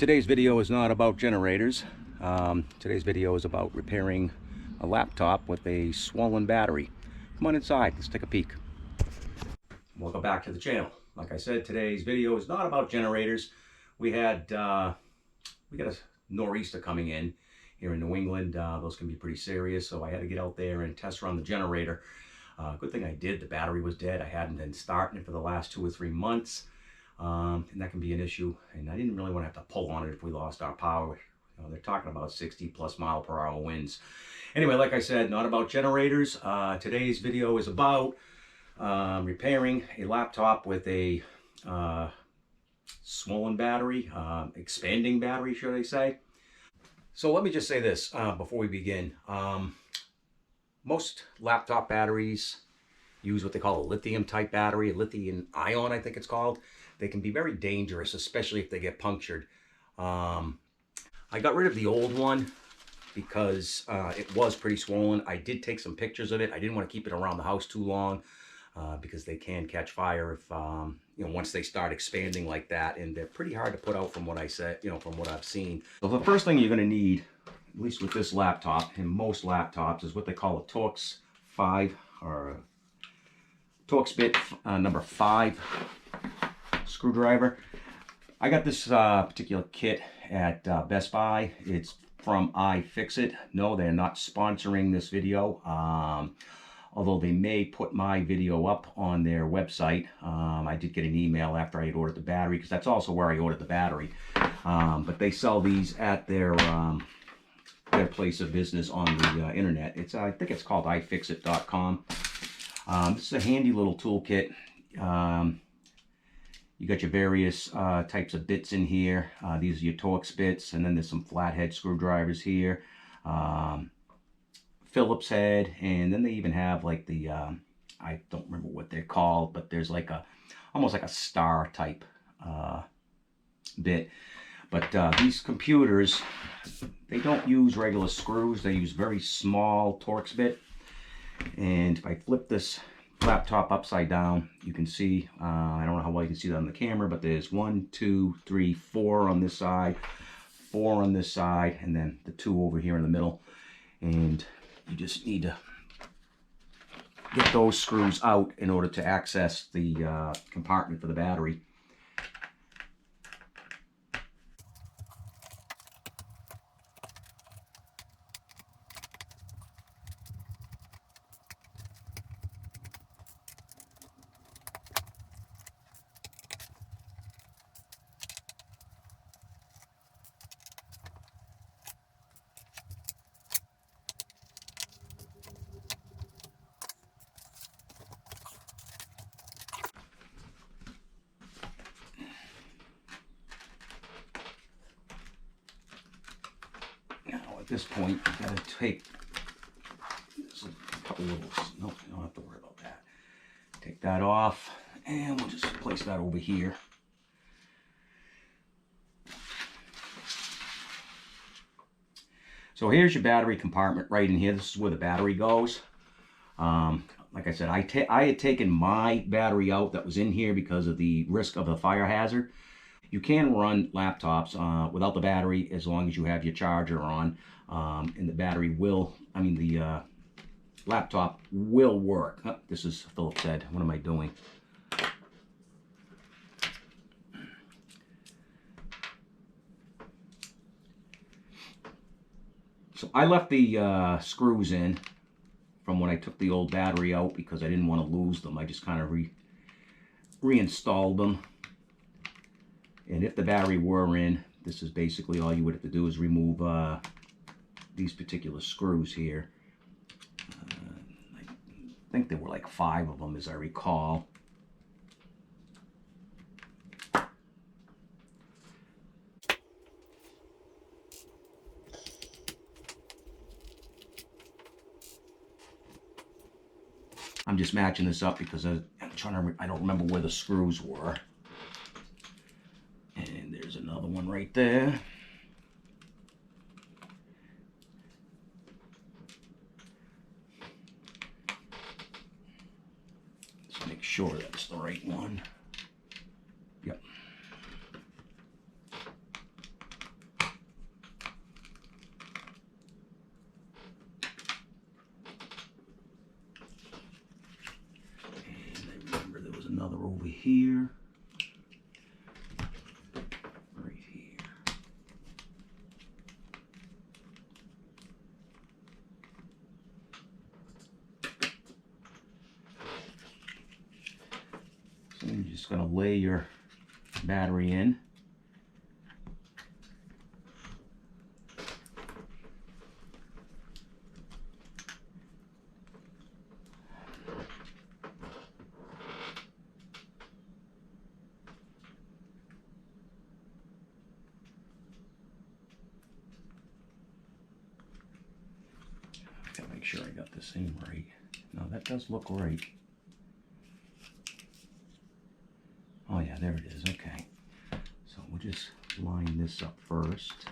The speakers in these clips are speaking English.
Today's video is not about generators. Today's video is about repairing a laptop with a swollen battery. Come on inside, let's take a peek. Welcome back to the channel. Like I said, today's video is not about generators. We got a nor'easter coming in here in New England. Those can be pretty serious, so I had to get out there and test run the generator. Good thing I did. The battery was dead. I hadn't been starting it for the last 2 or 3 months. And that can be an issue, and I didn't really want to have to pull on it if we lost our power. They're talking about 60+ mile/hour winds. Anyway, like I said, not about generators. Today's video is about repairing a laptop with a swollen battery, expanding battery, should I say. So let me just say this before we begin. Most laptop batteries use what they call a lithium type battery, a lithium ion, I think it's called. They can be very dangerous, especially if they get punctured. I got rid of the old one because it was pretty swollen. I did take some pictures of it. I didn't want to keep it around the house too long because they can catch fire if once they start expanding like that, and they're pretty hard to put out from what I said, from what I've seen. So the first thing you're going to need, at least with this laptop and most laptops, is what they call a Torx 5 or a Torx bit number 5 screwdriver. I got this particular kit at Best Buy. It's from iFixit. No, they're not sponsoring this video, although they may put my video up on their website. I did get an email after I had ordered the battery, because that's also where I ordered the battery. But they sell these at their place of business on the internet. I think it's called ifixit.com. This is a handy little toolkit. You got your various types of bits in here. These are your Torx bits, and then there's some flathead screwdrivers here, Phillips head, and then they even have like the I don't remember what they're called, but there's like almost like a star type bit. But these computers, they don't use regular screws. They use very small Torx bit. And if I flip this laptop upside down, you can see, I don't know how well you can see that on the camera, but there's 1, 2, 3, 4 on this side, 4 on this side, and then the 2 over here in the middle. And you just need to get those screws out in order to access the compartment for the battery. At this point, you got to take a couple little, no, you don't have to worry about that. Take that off, and we'll just place that over here. So here's your battery compartment right in here. This is where the battery goes. Like I said, I had taken my battery out that was in here because of the risk of a fire hazard. You can run laptops without the battery as long as you have your charger on, and the battery will, the laptop will work. Oh, this is Phillips head. What am I doing? So I left the screws in from when I took the old battery out because I didn't want to lose them. I just kind of reinstalled them. And if the battery were in, this is basically all you would have to do is remove these particular screws here. I think there were like 5 of them, as I recall. I'm just matching this up because I don't remember where the screws were. And there's another one right there. Let's make sure that's the right one. Yep. here, right here. So you're just going to lay your battery in. Gotta make sure I got this in right. No, that does look right. Oh yeah, there it is. Okay. So we'll just line this up first.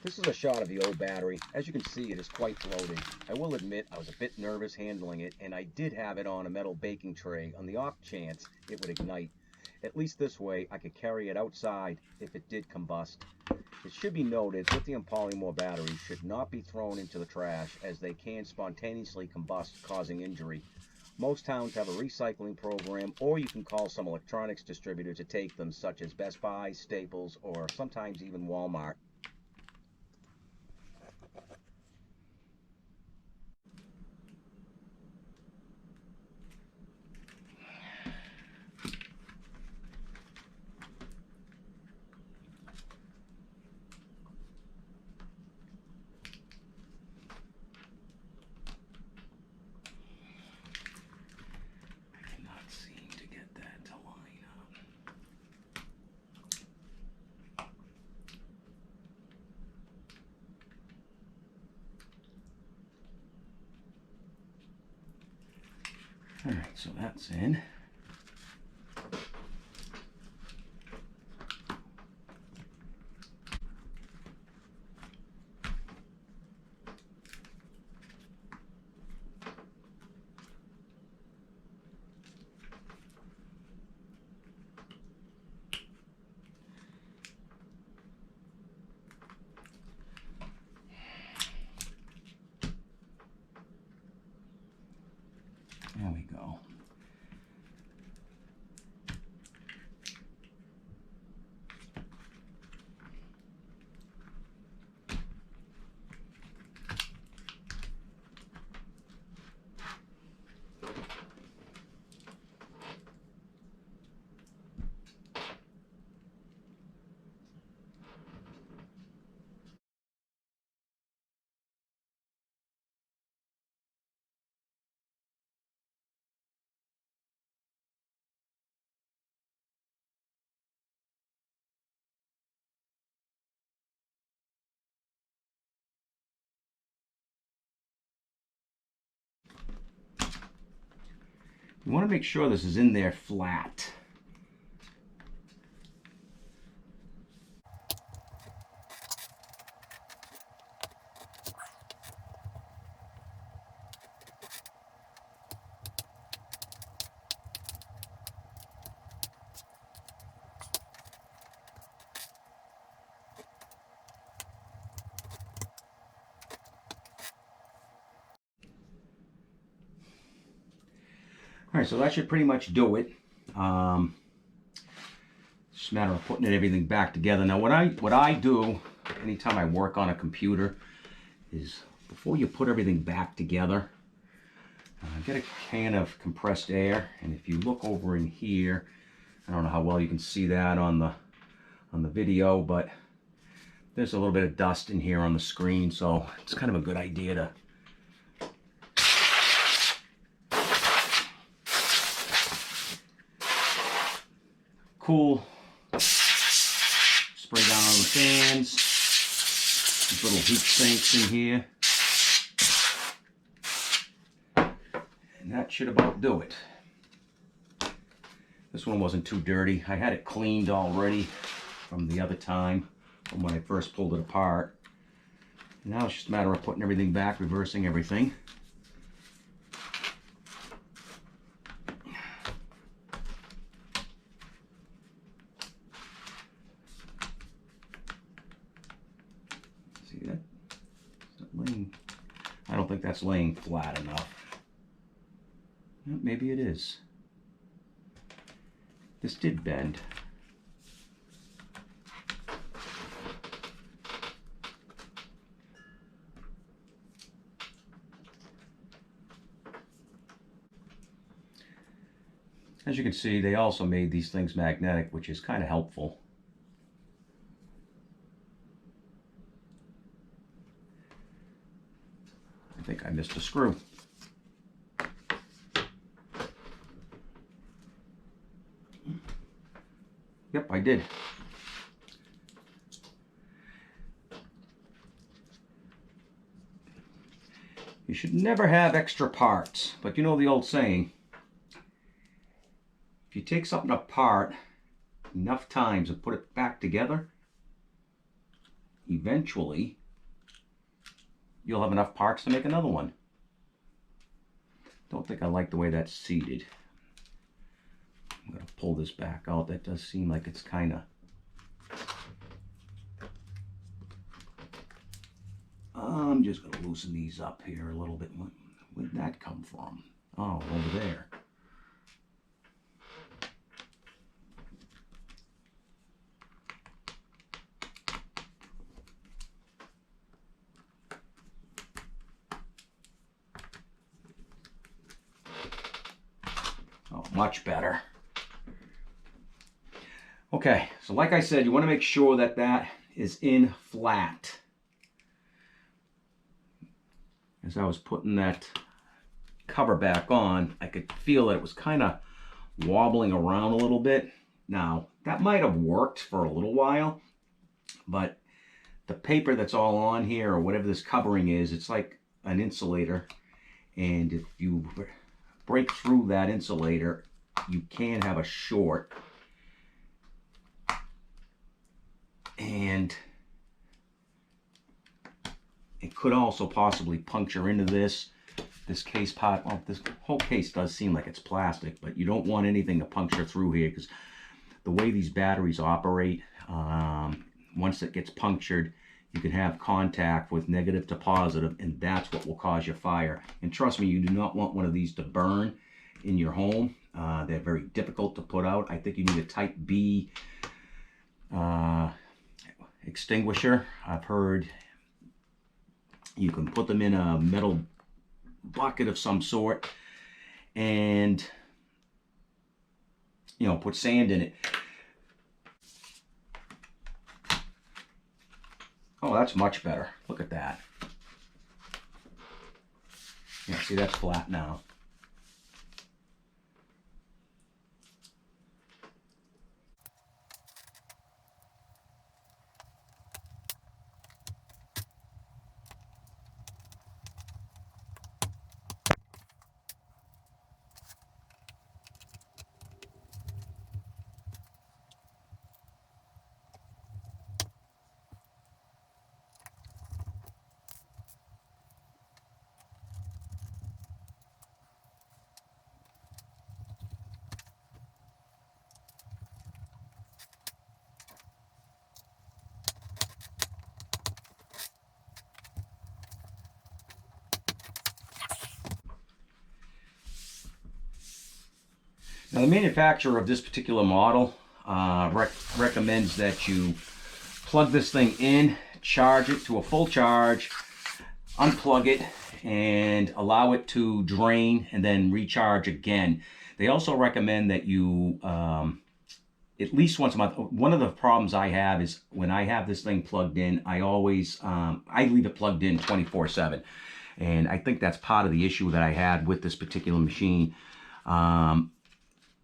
This is a shot of the old battery. As you can see, it is quite bloated. I will admit I was a bit nervous handling it, and I did have it on a metal baking tray on the off chance it would ignite. At least this way I could carry it outside if it did combust. It should be noted lithium polymorph batteries should not be thrown into the trash, as they can spontaneously combust, causing injury. Most towns have a recycling program, or you can call some electronics distributor to take them, such as Best Buy, Staples, or sometimes even Walmart. All right, so that's in. There we go. You want to make sure this is in there flat. All right, so that should pretty much do it. Just a matter of putting everything back together. Now, what I do anytime I work on a computer is, before you put everything back together, get a can of compressed air, and if you look over in here, I don't know how well you can see that on the video, but there's a little bit of dust in here on the screen, so it's kind of a good idea to cool, spray down on the fans, these little heat sinks in here, and that should about do it. This one wasn't too dirty. I had it cleaned already from the other time, from when I first pulled it apart. And now it's just a matter of putting everything back, reversing everything. See that? It's not laying think that's laying flat enough. Maybe it is. This did bend. As you can see, they also made these things magnetic, which is kind of helpful. I think I missed a screw. Yep, I did. You should never have extra parts, but you know the old saying, if you take something apart enough times and put it back together, eventually you'll have enough parts to make another one. Don't think I like the way that's seated. I'm going to pull this back out. That does seem like it's kind of... I'm just going to loosen these up here a little bit. Where'd that come from? Oh, over there. Oh, much better. Okay, so like I said, you want to make sure that that is in flat. As I was putting that cover back on, I could feel that it was kind of wobbling around a little bit. Now, that might have worked for a little while, but the paper that's all on here, or whatever this covering is, it's like an insulator. And if you break through that insulator, you can have a short. And it could also possibly puncture into this case pot. Well, this whole case does seem like it's plastic, but you don't want anything to puncture through here, because the way these batteries operate, once it gets punctured, you can have contact with negative to positive, and that's what will cause your fire. And trust me, you do not want one of these to burn in your home. They're very difficult to put out. I think you need a type B extinguisher. I've heard you can put them in a metal bucket of some sort and, you know, put sand in it. Oh, that's much better. Look at that. Yeah, see, that's flat now. Now, the manufacturer of this particular model recommends that you plug this thing in, charge it to a full charge, unplug it, and allow it to drain and then recharge again. They also recommend that you at least once a month. One of the problems I have is when I have this thing plugged in, I always I leave it plugged in 24/7, and I think that's part of the issue that I had with this particular machine.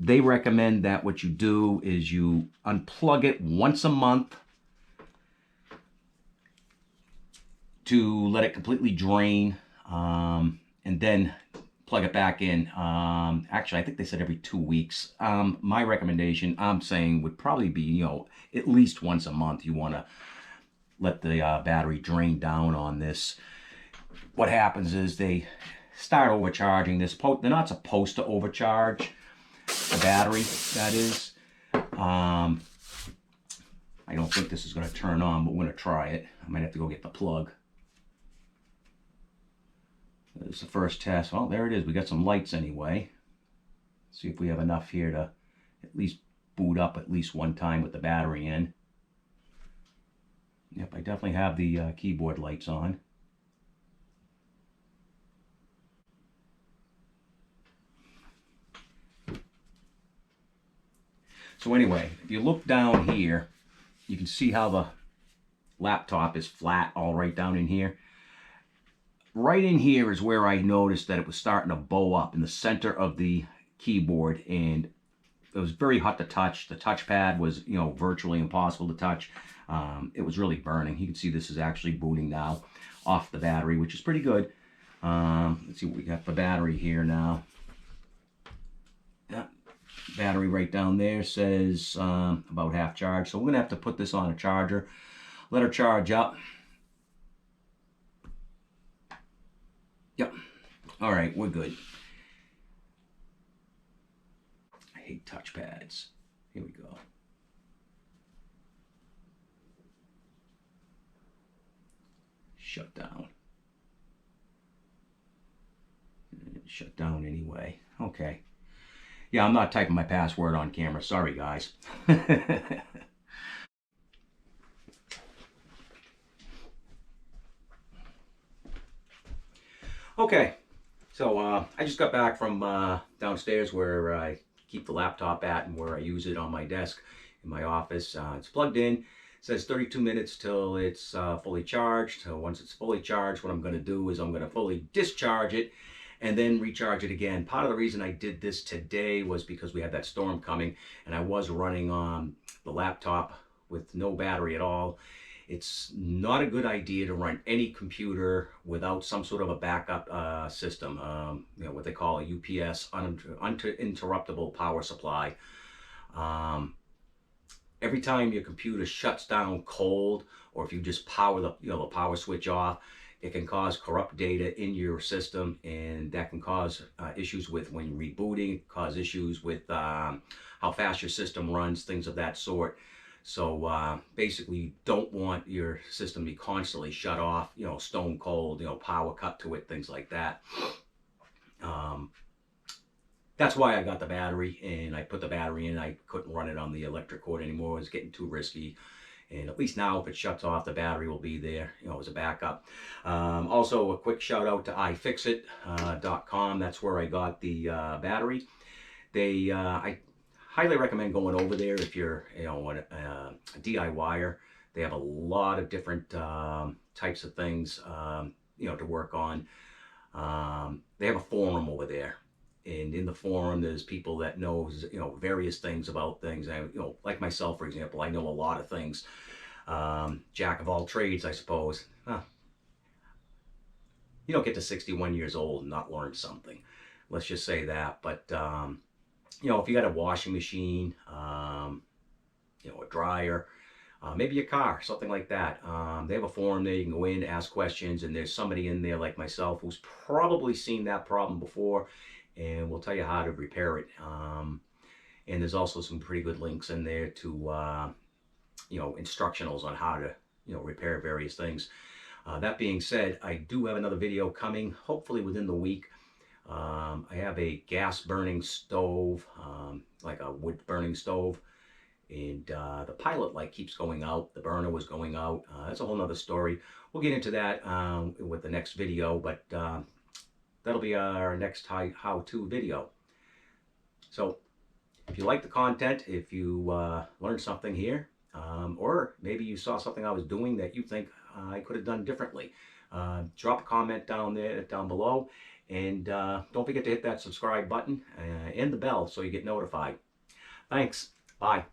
They recommend that what you do is you unplug it once a month to let it completely drain, and then plug it back in. Actually, I think they said every 2 weeks. My recommendation, I'm saying, would probably be, you know, at least once a month. You want to let the battery drain down on this. What happens is they start overcharging this. They're not supposed to overcharge the battery, that is. I don't think this is going to turn on, but we're going to try it. I might have to go get the plug. This is the first test. Well, there it is. We got some lights anyway. See if we have enough here to at least boot up at least one time with the battery in. Yep, I definitely have the keyboard lights on. So anyway, if you look down here, you can see how the laptop is flat all right down in here. Right in here is where I noticed that it was starting to bow up in the center of the keyboard, and it was very hot to touch. The touchpad was, you know, virtually impossible to touch. It was really burning. You can see this is actually booting now off the battery, which is pretty good. Let's see what we got for battery here now. Yeah, battery right down there says about half charge. So we're gonna have to put this on a charger, let her charge up. Yep. All right, we're good. I hate touchpads. Here we go. Shut down. Shut down anyway. Okay. Yeah, I'm not typing my password on camera. Sorry, guys. Okay, so I just got back from downstairs where I keep the laptop at and where I use it on my desk in my office. It's plugged in. It says 32 minutes till it's fully charged. So once it's fully charged, what I'm going to do is I'm going to fully discharge it and then recharge it again. Part of the reason I did this today was because we had that storm coming and I was running on the laptop with no battery at all. It's not a good idea to run any computer without some sort of a backup system, you know, what they call a UPS, uninterruptible power supply. Every time your computer shuts down cold, or if you just power the power switch off, it can cause corrupt data in your system, and that can cause issues with when you're rebooting, cause issues with how fast your system runs, things of that sort. So basically, you don't want your system to be constantly shut off, you know, stone cold, you know, power cut to it, things like that. That's why I got the battery, and I put the battery in. I couldn't run it on the electric cord anymore. It was getting too risky. And at least now, if it shuts off, the battery will be there, you know, as a backup. Also, a quick shout out to ifixit.com. That's where I got the battery. I highly recommend going over there if you're, you know, a DIYer. They have a lot of different types of things, you know, to work on. They have a forum over there, and in the forum, there's people that knows, you know, various things about things. And, you know, like myself, for example, I know a lot of things. Jack of all trades, I suppose. You don't get to 61 years old and not learn something. Let's just say that. But you know, if you got a washing machine, you know, a dryer, maybe a car, something like that. They have a forum there. You can go in, ask questions, and there's somebody in there like myself who's probably seen that problem before and will tell you how to repair it. And there's also some pretty good links in there to, you know, instructionals on how to, you know, repair various things. That being said, I do have another video coming, hopefully within the week. I have a gas burning stove, like a wood burning stove, and the pilot light keeps going out. The burner was going out. That's a whole nother story. We'll get into that with the next video, but that'll be our next how-to video. So if you like the content, if you learned something here, or maybe you saw something I was doing that you think I could have done differently, drop a comment down below. And don't forget to hit that subscribe button and the bell so you get notified. Thanks. Bye.